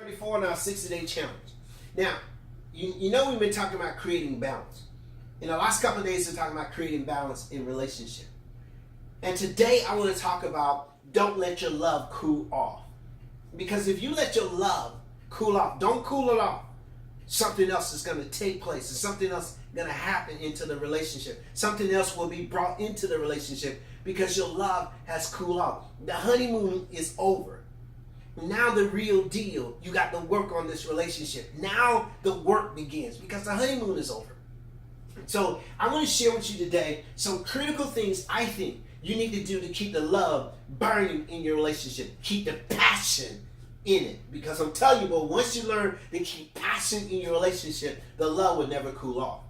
before in our 60-day challenge. Now, you know we've been talking about creating balance. In the last couple of days, we're talking about creating balance in relationship. And today, I want to talk about don't let your love cool off. Because if you let your love cool off, don't cool it off, something else is going to take place. And something else is going to happen into the relationship. Something else will be brought into the relationship because your love has cooled off. The honeymoon is over. Now the real deal, you got to work on this relationship. Now the work begins because the honeymoon is over. So I want to share with you today some critical things I think you need to do to keep the love burning in your relationship. Keep the passion in it. Because I'm telling you, but once you learn to keep passion in your relationship, the love will never cool off.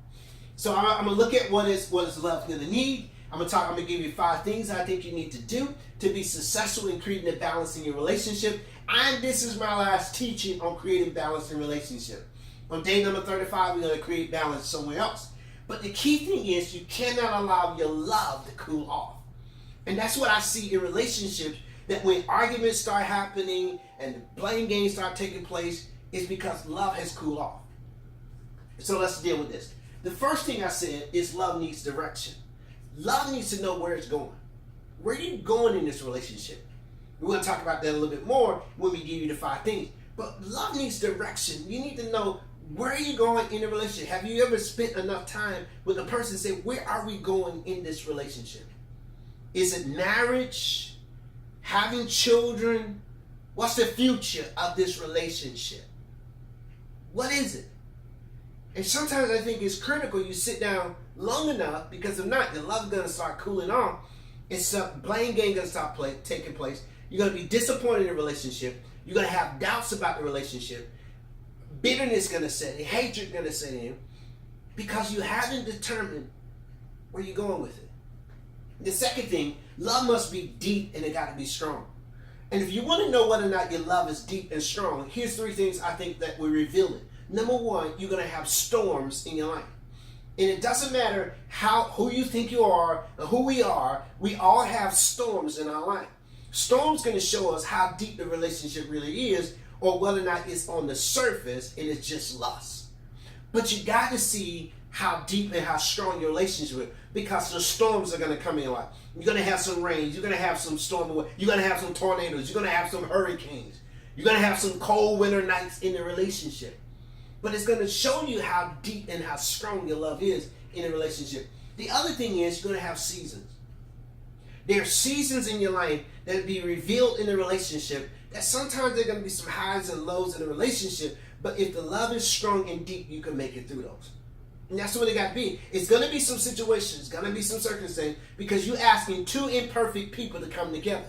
So I'm going to look at what is love going to need. I'm going to give you 5 things I think you need to do to be successful in creating a balance in your relationship. And this is my last teaching on creating balance in relationship. On day number 35, we're going to create balance somewhere else. But the key thing is you cannot allow your love to cool off. And that's what I see in relationships, that when arguments start happening and the blame games start taking place, it's because love has cooled off. So let's deal with this. The first thing I said is love needs direction. Love needs to know where it's going. Where are you going in this relationship? We're going to talk about that a little bit more when we give you the 5 things. But love needs direction. You need to know where are you going in a relationship. Have you ever spent enough time with a person and say, where are we going in this relationship? Is it marriage? Having children? What's the future of this relationship? What is it? And sometimes I think it's critical you sit down long enough, because if not, your love is going to start cooling off. It's blame game going to start taking place. You're going to be disappointed in the relationship. You're going to have doubts about the relationship. Bitterness is going to set in. Hatred is going to set in. Because you haven't determined where you're going with it. The second thing, love must be deep and it got to be strong. And if you want to know whether or not your love is deep and strong, here's 3 things I think that will reveal it. Number 1, you're going to have storms in your life. And it doesn't matter who you think you are or who we are, we all have storms in our life. Storms going to show us how deep the relationship really is, or whether or not it's on the surface and it's just lust. But you got to see how deep and how strong your relationship is, because the storms are going to come in your life. You're going to have some rain. You're going to have some storm. You're going to have some tornadoes. You're going to have some hurricanes. You're going to have some cold winter nights in the relationship. But it's going to show you how deep and how strong your love is in a relationship. The other thing is you're going to have seasons. There are seasons in your life that will be revealed in the relationship, that sometimes there are going to be some highs and lows in the relationship, but if the love is strong and deep, you can make it through those. And that's what it got to be. It's going to be some situations, going to be some circumstances, because you're asking 2 imperfect people to come together.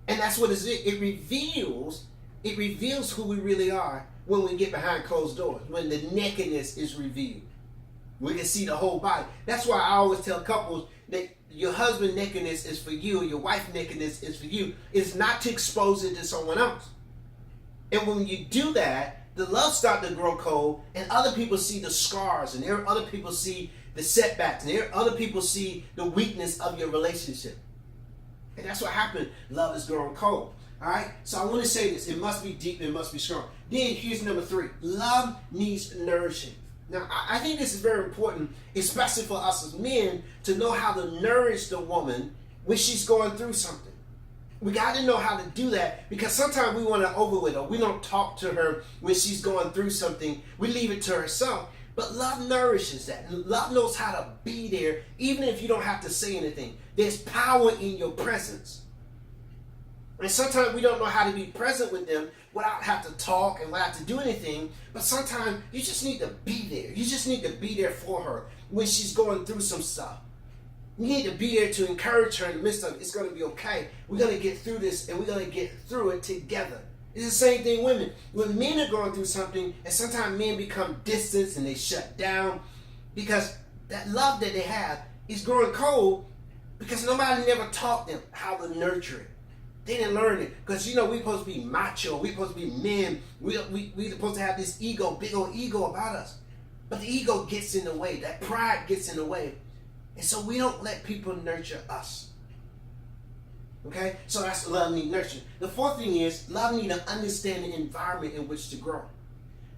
And that's what it is. It reveals who we really are when we get behind closed doors, when the nakedness is revealed. We can see the whole body. That's why I always tell couples that your husband's nakedness is for you, your wife's nakedness is for you. It's not to expose it to someone else. And when you do that, the love starts to grow cold, and other people see the scars, and there are other people see the setbacks, and there are other people see the weakness of your relationship. And that's what happened. Love is growing cold. All right? So I want to say this. It must be deep. It must be strong. Then here's number 3. Love needs nourishing. Now, I think this is very important, especially for us as men, to know how to nourish the woman when she's going through something. We got to know how to do that, because sometimes we want to overwhelm her. We don't talk to her when she's going through something. We leave it to herself. But love nourishes that. Love knows how to be there, even if you don't have to say anything. There's power in your presence. And sometimes we don't know how to be present with them without having to talk and without to do anything. But sometimes you just need to be there. You just need to be there for her when she's going through some stuff. You need to be there to encourage her in the midst of it. It's going to be okay. We're going to get through this, and we're going to get through it together. It's the same thing with women. When men are going through something, and sometimes men become distant and they shut down, because that love that they have is growing cold, because nobody never taught them how to nurture it. They didn't learn it. Because, we're supposed to be macho. We're supposed to be men. We're supposed to have this ego, big old ego about us. But the ego gets in the way. That pride gets in the way. And so we don't let people nurture us. Okay? So that's love need nurturing. The fourth thing is love need to understand the environment in which to grow.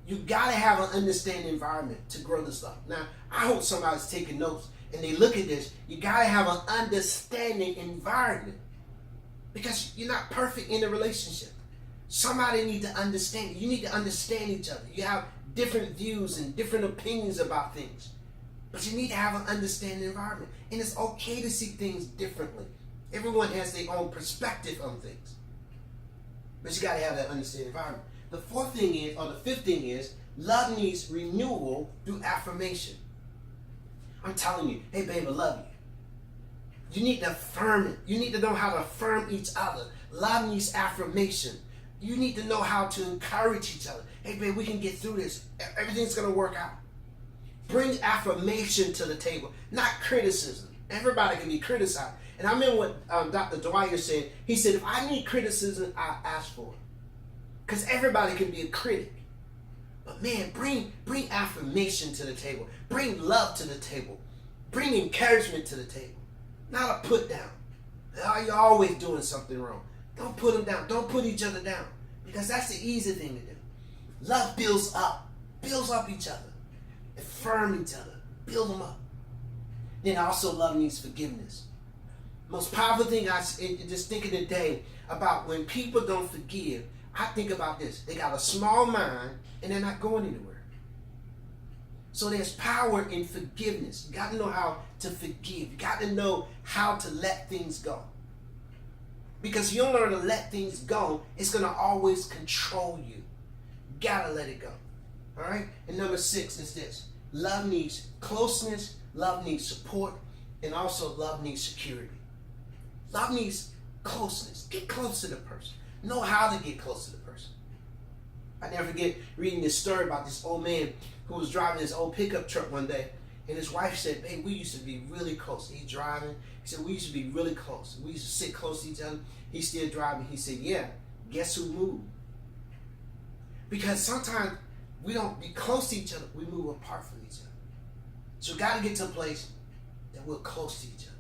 You gotta have an understanding environment to grow this love. Now, I hope somebody's taking notes and they look at this. You gotta have an understanding environment because you're not perfect in a relationship. Somebody needs to understand. You need to understand each other. You have different views and different opinions about things, but you need to have an understanding environment. And it's okay to see things differently. Everyone has their own perspective on things, but you gotta have that understanding environment. The fourth thing is, or the fifth thing is, love needs renewal through affirmation. I'm telling you, hey babe, I love you. You need to affirm it. You need to know how to affirm each other. Love needs affirmation. You need to know how to encourage each other. Hey babe, we can get through this. Everything's gonna work out. Bring affirmation to the table, not criticism. Everybody can be criticized. And I remember what Dr. Dwyer said. He said, if I need criticism, I ask for it. Because everybody can be a critic. But man, bring affirmation to the table. Bring love to the table. Bring encouragement to the table. Not a put down. Oh, you're always doing something wrong. Don't put them down. Don't put each other down. Because that's the easy thing to do. Love builds up each other. Affirm each other. Build them up. Then also love needs forgiveness. Most powerful thing I just thinking today about when people don't forgive, I think about this. They got a small mind and they're not going anywhere. So there's power in forgiveness. You got to know how to forgive. You got to know how to let things go. Because if you don't learn to let things go, it's going to always control you. You got to let it go. All right? And number 6 is this. Love needs closeness. Love needs support. And also love needs security. Love needs closeness. Get close to the person. Know how to get close to the person. I never forget reading this story about this old man who was driving his old pickup truck one day. And his wife said, "Babe, we used to be really close." He's driving. He said, "We used to be really close. We used to sit close to each other." He's still driving. He said, "Yeah, guess who moved?" Because sometimes we don't be close to each other. We move apart from each other. So you got to get to a place that we're close to each other.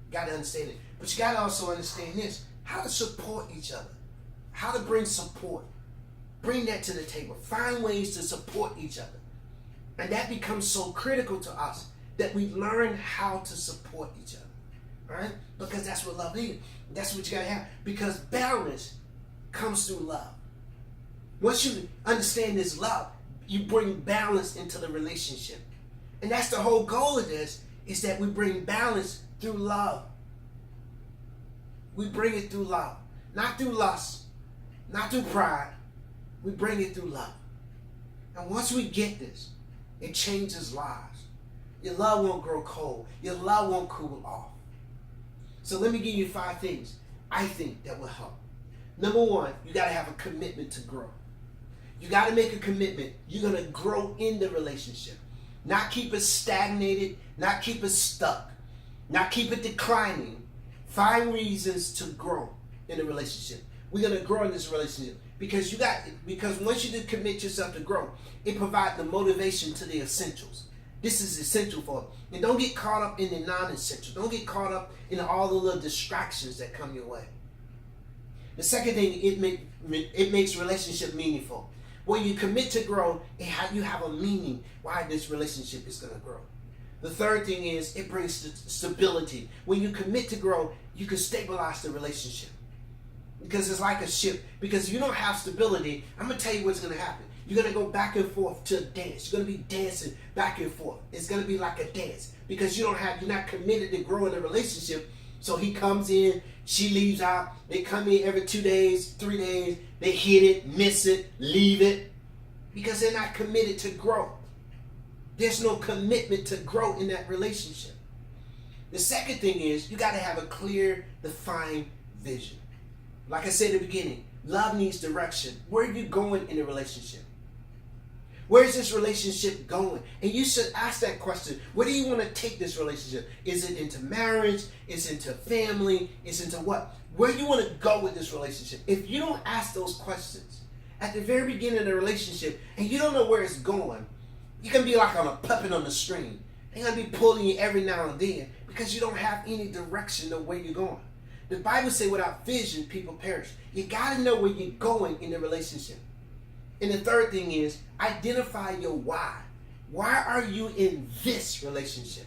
You got to understand it. But you got to also understand this. How to support each other. How to bring support. Bring that to the table. Find ways to support each other. And that becomes so critical to us that we learn how to support each other. All right? Because that's what love is. That's what you got to have. Because balance comes through love. Once you understand this love, you bring balance into the relationship. And that's the whole goal of this, is that we bring balance through love. We bring it through love. Not through lust. Not through pride. We bring it through love. And once we get this, it changes lives. Your love won't grow cold. Your love won't cool off. So let me give you 5 things I think that will help. Number 1, you got to have a commitment to grow. You got to make a commitment. You're going to grow in the relationship. Not keep it stagnated. Not keep it stuck. Not keep it declining. Find reasons to grow in a relationship. We're going to grow in this relationship. Because once you commit yourself to grow, it provides the motivation to the essentials. This is essential for it. And don't get caught up in the non-essential. Don't get caught up in all the little distractions that come your way. The second thing, it makes relationship meaningful. When you commit to grow, you have a meaning why this relationship is going to grow. The third thing is it brings stability. When you commit to grow, you can stabilize the relationship. Because it's like a ship. Because if you don't have stability, I'm going to tell you what's going to happen. You're going to go back and forth to a dance. You're going to be dancing back and forth. It's going to be like a dance. Because you're not committed to growing a relationship. So he comes in, she leaves out. They come in every 2 days, 3 days. They hit it, miss it, leave it. Because they're not committed to grow. There's no commitment to grow in that relationship. The second thing is you got to have a clear, defined vision. Like I said at the beginning, love needs direction. Where are you going in a relationship? Where is this relationship going? And you should ask that question. Where do you want to take this relationship? Is it into marriage? Is it into family? Is it into what? Where do you want to go with this relationship? If you don't ask those questions at the very beginning of the relationship and you don't know where it's going, you can be like on a puppet on the string. They're going to be pulling you every now and then because you don't have any direction of where you're going. The Bible says without vision, people perish. You got to know where you're going in the relationship. And the third thing is identify your why. Why are you in this relationship?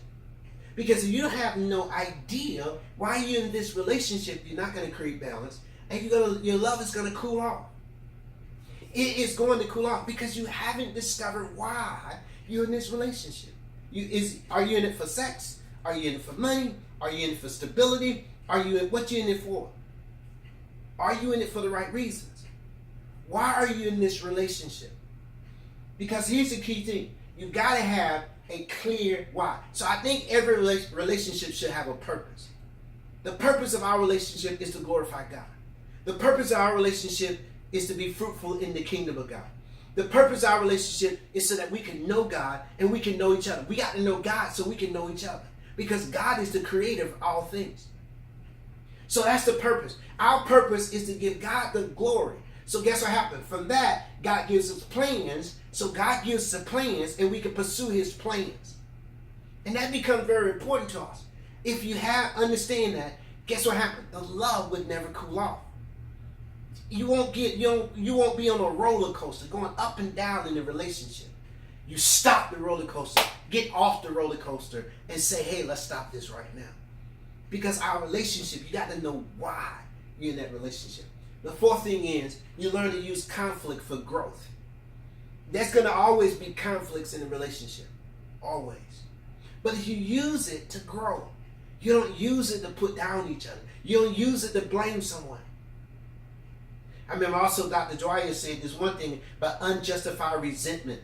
Because if you have no idea why you're in this relationship, you're not going to create balance, and your love is going to cool off. It is going to cool off because you haven't discovered why you're in this relationship. Are you in it for sex? Are you in it for money? Are you in it for stability? What you in it for? Are you in it for the right reasons? Why are you in this relationship? Because here's the key thing. You got to have a clear why. So I think every relationship should have a purpose. The purpose of our relationship is to glorify God. The purpose of our relationship is to be fruitful in the kingdom of God. The purpose of our relationship is so that we can know God and we can know each other. We got to know God so we can know each other. Because God is the creator of all things. So that's the purpose. Our purpose is to give God the glory. So guess what happened? From that, God gives us plans. So God gives us plans and we can pursue his plans. And that becomes very important to us. If you understand that, guess what happened? The love would never cool off. You won't be on a roller coaster going up and down in the relationship. You stop the roller coaster, get off the roller coaster and say, hey, let's stop this right now. Because our relationship, you got to know why you're in that relationship. The fourth thing is you learn to use conflict for growth. There's going to always be conflicts in a relationship. Always. But if you use it to grow, you don't use it to put down each other. You don't use it to blame someone. I remember also Dr. Dwyer said there's one thing about unjustified resentment.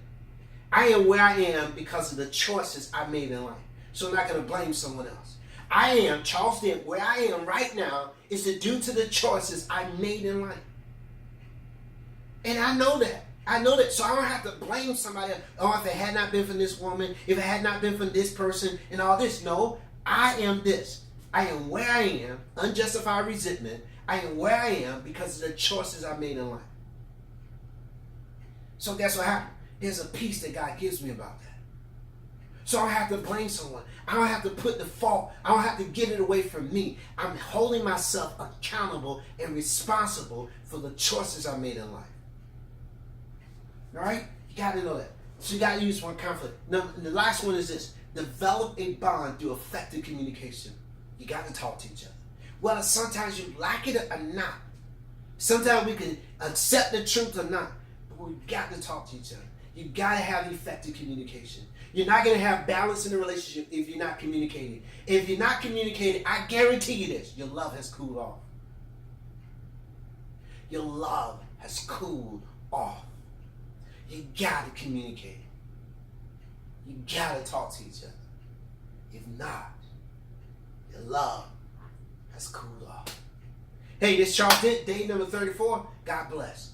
I am where I am because of the choices I made in life. So I'm not going to blame someone else. I am, Charles Dent, where I am right now is due to the choices I made in life. And I know that. So I don't have to blame somebody else. Oh, if it had not been for this woman, if it had not been for this person and all this. No, I am this. I am where I am, unjustified resentment. I am where I am because of the choices I made in life. So guess what happened? There's a peace that God gives me about that. So I don't have to blame someone. I don't have to put the fault. I don't have to get it away from me. I'm holding myself accountable and responsible for the choices I made in life. All right? You got to know that. So you got to use one conflict. Now, the last one is this. Develop a bond through effective communication. You got to talk to each other. Whether sometimes you like it or not. Sometimes we can accept the truth or not. But we got to talk to each other. You got to have effective communication. You're not going to have balance in the relationship if you're not communicating. If you're not communicating, I guarantee you this, your love has cooled off. Your love has cooled off. You got to communicate. You got to talk to each other. If not, your love has cooled off. Hey, this is Charles Dent, day number 34. God bless.